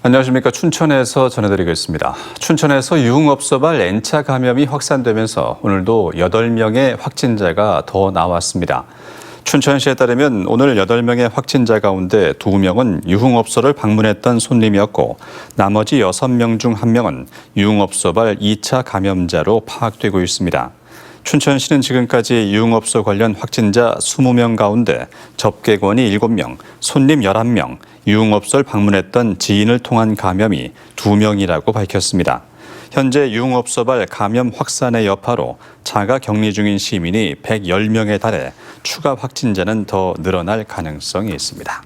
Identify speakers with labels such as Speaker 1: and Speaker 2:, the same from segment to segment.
Speaker 1: 안녕하십니까. 춘천에서 전해드리겠습니다. 춘천에서 유흥업소발 N차 감염이 확산되면서 오늘도 8명의 확진자가 더 나왔습니다. 춘천시에 따르면 오늘 8명의 확진자 가운데 2명은 유흥업소를 방문했던 손님이었고 나머지 6명 중 1명은 유흥업소발 2차 감염자로 파악되고 있습니다. 춘천시는 지금까지 유흥업소 관련 확진자 20명 가운데 접객원이 7명, 손님 11명, 유흥업소를 방문했던 지인을 통한 감염이 2명이라고 밝혔습니다. 현재 유흥업소발 감염 확산의 여파로 자가 격리 중인 시민이 110명에 달해 추가 확진자는 더 늘어날 가능성이 있습니다.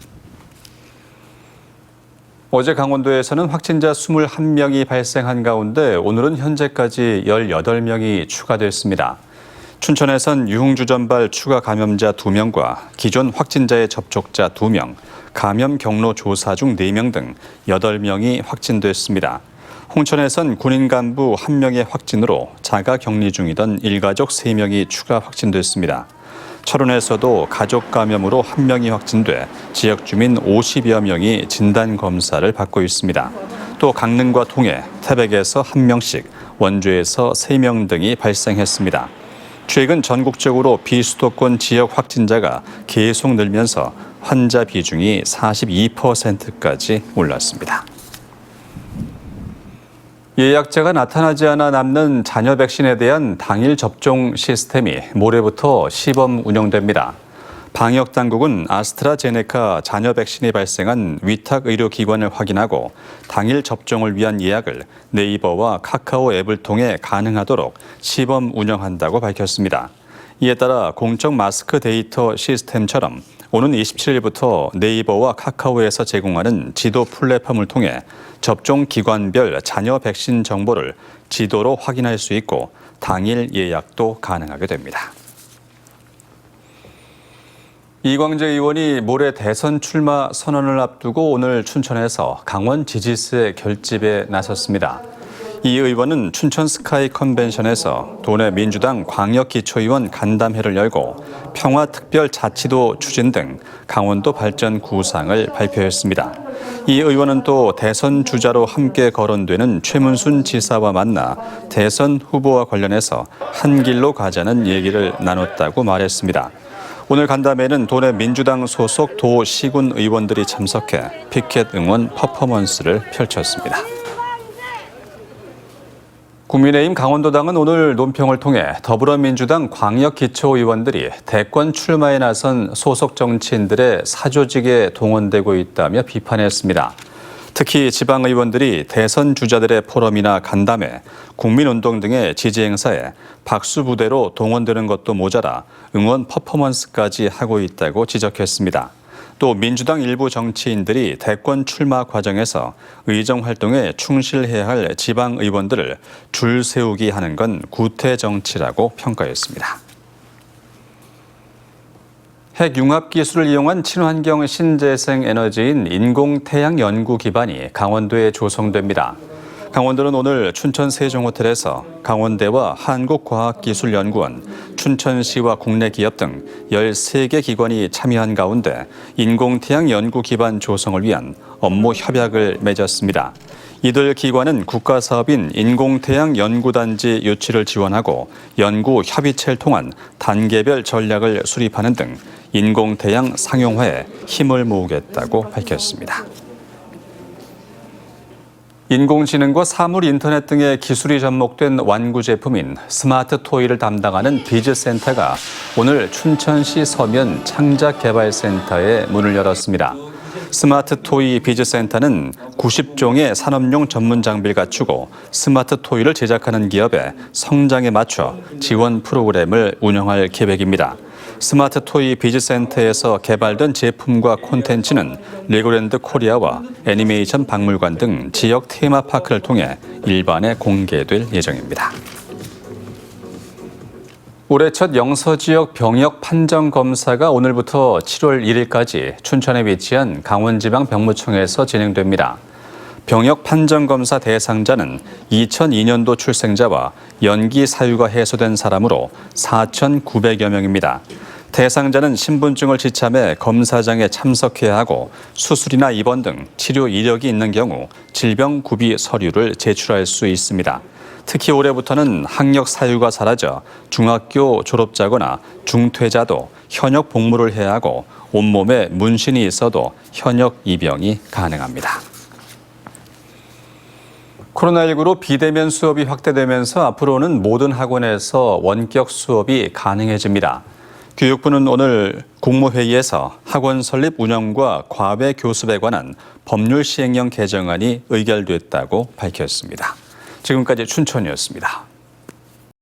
Speaker 1: 어제 강원도에서는 확진자 21명이 발생한 가운데 오늘은 현재까지 18명이 추가됐습니다. 춘천에선 유흥주점발 추가 감염자 2명과 기존 확진자의 접촉자 2명, 감염 경로 조사 중 4명 등 8명이 확진됐습니다. 홍천에선 군인 간부 1명의 확진으로 자가 격리 중이던 일가족 3명이 추가 확진됐습니다. 철원에서도 가족 감염으로 1명이 확진돼 지역 주민 50여 명이 진단 검사를 받고 있습니다. 또 강릉과 통해, 태백에서 1명씩, 원주에서 3명 등이 발생했습니다. 최근 전국적으로 비수도권 지역 확진자가 계속 늘면서 환자 비중이 42%까지 올랐습니다. 예약자가 나타나지 않아 남는 잔여 백신에 대한 당일 접종 시스템이 모레부터 시범 운영됩니다. 방역당국은 아스트라제네카 잔여 백신이 발생한 위탁 의료기관을 확인하고 당일 접종을 위한 예약을 네이버와 카카오 앱을 통해 가능하도록 시범 운영한다고 밝혔습니다. 이에 따라 공적 마스크 데이터 시스템처럼 오는 27일부터 네이버와 카카오에서 제공하는 지도 플랫폼을 통해 접종 기관별 잔여 백신 정보를 지도로 확인할 수 있고 당일 예약도 가능하게 됩니다. 이광재 의원이 모레 대선 출마 선언을 앞두고 오늘 춘천에서 강원 지지세 결집에 나섰습니다. 이 의원은 춘천 스카이 컨벤션에서 도내 민주당 광역기초의원 간담회를 열고 평화특별자치도 추진 등 강원도 발전 구상을 발표했습니다. 이 의원은 또 대선 주자로 함께 거론되는 최문순 지사와 만나 대선 후보와 관련해서 한 길로 가자는 얘기를 나눴다고 말했습니다. 오늘 간담회는 도내 민주당 소속 도 시군 의원들이 참석해 피켓 응원 퍼포먼스를 펼쳤습니다. 국민의힘 강원도당은 오늘 논평을 통해 더불어민주당 광역기초의원들이 대권 출마에 나선 소속 정치인들의 사조직에 동원되고 있다며 비판했습니다. 특히 지방의원들이 대선 주자들의 포럼이나 간담회, 국민운동 등의 지지 행사에 박수부대로 동원되는 것도 모자라 응원 퍼포먼스까지 하고 있다고 지적했습니다. 또 민주당 일부 정치인들이 대권 출마 과정에서 의정 활동에 충실해야 할 지방의원들을 줄 세우기 하는 건 구태 정치라고 평가했습니다. 핵융합 기술을 이용한 친환경 신재생 에너지인 인공태양 연구 기반이 강원도에 조성됩니다. 강원도는 오늘 춘천 세종호텔에서 강원대와 한국과학기술연구원, 춘천시와 국내 기업 등 13개 기관이 참여한 가운데 인공태양 연구 기반 조성을 위한 업무 협약을 맺었습니다. 이들 기관은 국가사업인 인공태양 연구단지 유치를 지원하고 연구 협의체를 통한 단계별 전략을 수립하는 등 인공태양 상용화에 힘을 모으겠다고 밝혔습니다. 인공지능과 사물 인터넷 등의 기술이 접목된 완구 제품인 스마트 토이를 담당하는 비즈센터가 오늘 춘천시 서면 창작개발센터에 문을 열었습니다. 스마트 토이 비즈센터는 90종의 산업용 전문 장비를 갖추고 스마트 토이를 제작하는 기업의 성장에 맞춰 지원 프로그램을 운영할 계획입니다. 스마트 토이 비즈센터에서 개발된 제품과 콘텐츠는 레고랜드 코리아와 애니메이션 박물관 등 지역 테마파크를 통해 일반에 공개될 예정입니다. 올해 첫 영서 지역 병역 판정 검사가 오늘부터 7월 1일까지 춘천에 위치한 강원지방병무청에서 진행됩니다. 병역 판정검사 대상자는 2002년도 출생자와 연기 사유가 해소된 사람으로 4,900여 명입니다. 대상자는 신분증을 지참해 검사장에 참석해야 하고 수술이나 입원 등 치료 이력이 있는 경우 질병 구비 서류를 제출할 수 있습니다. 특히 올해부터는 학력 사유가 사라져 중학교 졸업자거나 중퇴자도 현역 복무를 해야 하고 온몸에 문신이 있어도 현역 입영이 가능합니다. 코로나19로 비대면 수업이 확대되면서 앞으로는 모든 학원에서 원격 수업이 가능해집니다. 교육부는 오늘 국무회의에서 학원 설립 운영과 과외 교습에 관한 법률 시행령 개정안이 의결됐다고 밝혔습니다. 지금까지 춘천이었습니다.